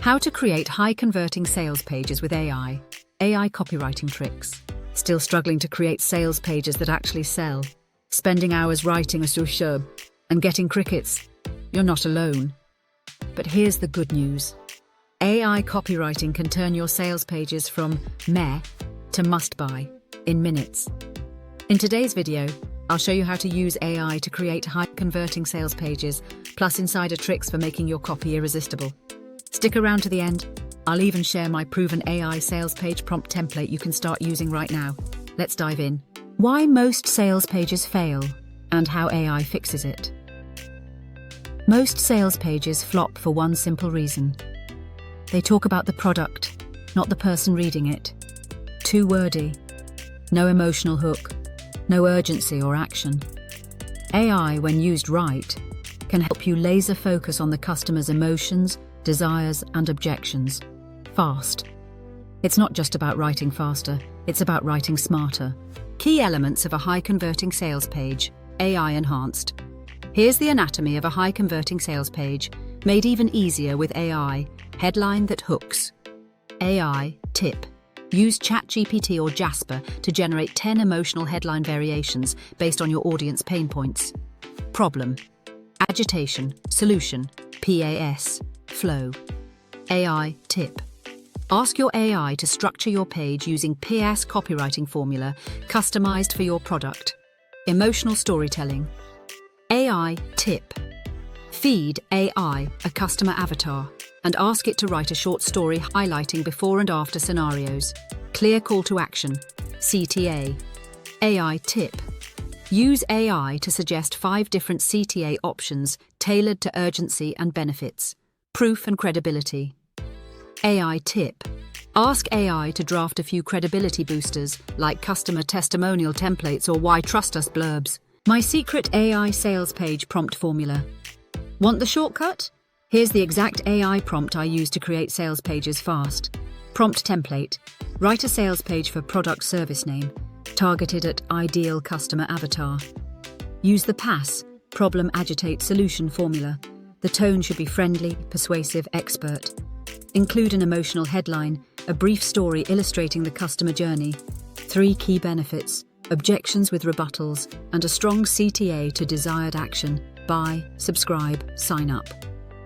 How to create high-converting sales pages with AI. AI copywriting tricks. Still struggling to create sales pages that actually sell? Spending hours writing a superb and getting crickets? You're not alone. But here's the good news. AI copywriting can turn your sales pages from meh to must-buy in minutes. In today's video, I'll show you how to use AI to create high-converting sales pages, plus insider tricks for making your copy irresistible. Stick around to the end. I'll even share my proven AI sales page prompt template you can start using right now. Let's dive in. Why most sales pages fail and how AI fixes it. Most sales pages flop for one simple reason. They talk about the product, not the person reading it. Too wordy. No emotional hook. No urgency or action. AI, when used right, can help you laser focus on the customer's emotions, desires, and objections. Fast. It's not just about writing faster, it's about writing smarter. Key elements of a high-converting sales page, AI enhanced. Here's the anatomy of a high-converting sales page, made even easier with AI. Headline that hooks. AI tip. Use ChatGPT or Jasper to generate 10 emotional headline variations based on your audience pain points. Problem. Agitation. Solution. PAS. Flow. AI tip. Ask your AI to structure your page using PAS copywriting formula customized for your product. Emotional storytelling. AI tip. Feed AI a customer avatar and ask it to write a short story highlighting before and after scenarios. Clear call to action. CTA. AI tip. Use AI to suggest 5 different CTA options tailored to urgency and benefits. Proof and credibility. AI tip. Ask AI to draft a few credibility boosters like customer testimonial templates or why trust us blurbs. My secret AI sales page prompt formula. Want the shortcut? Here's the exact AI prompt I use to create sales pages fast. Prompt template. Write a sales page for product service name, targeted at ideal customer avatar. Use the PAS, problem agitate solution formula. The tone should be friendly, persuasive, expert. Include an emotional headline, a brief story illustrating the customer journey, 3 key benefits, objections with rebuttals, and a strong CTA to desired action. Buy, subscribe, sign up.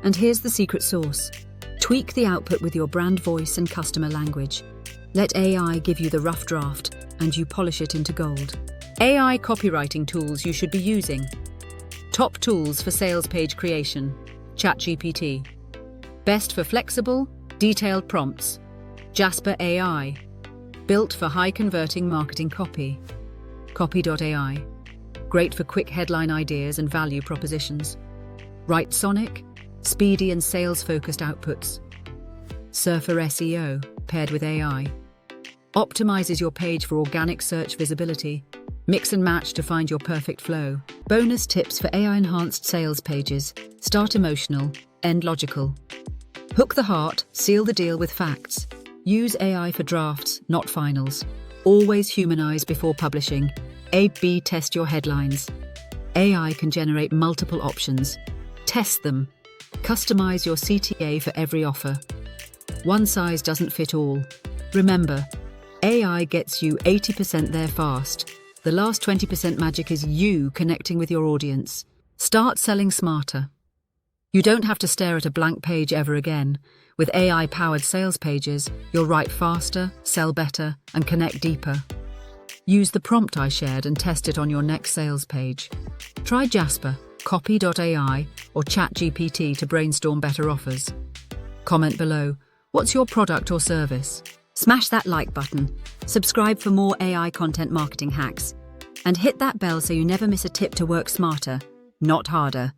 And here's the secret sauce. Tweak the output with your brand voice and customer language. Let AI give you the rough draft and you polish it into gold. AI copywriting tools you should be using. Top tools for sales page creation. ChatGPT. Best for flexible, detailed prompts. Jasper AI. Built for high-converting marketing copy. Copy.ai. Great for quick headline ideas and value propositions. Writesonic. Speedy and sales-focused outputs. Surfer SEO, paired with AI. Optimizes your page for organic search visibility. Mix and match to find your perfect flow. Bonus tips for AI-enhanced sales pages. Start emotional, end logical. Hook the heart, seal the deal with facts. Use AI for drafts, not finals. Always humanize before publishing. A/B test your headlines. AI can generate multiple options. Test them. Customize your CTA for every offer. One size doesn't fit all. Remember, AI gets you 80% there fast. The last 20% magic is you connecting with your audience. Start selling smarter. You don't have to stare at a blank page ever again. With AI-powered sales pages, you'll write faster, sell better, and connect deeper. Use the prompt I shared and test it on your next sales page. Try Jasper, Copy.ai, or ChatGPT to brainstorm better offers. Comment below, what's your product or service? Smash that like button, subscribe for more AI content marketing hacks, and hit that bell so you never miss a tip to work smarter, not harder.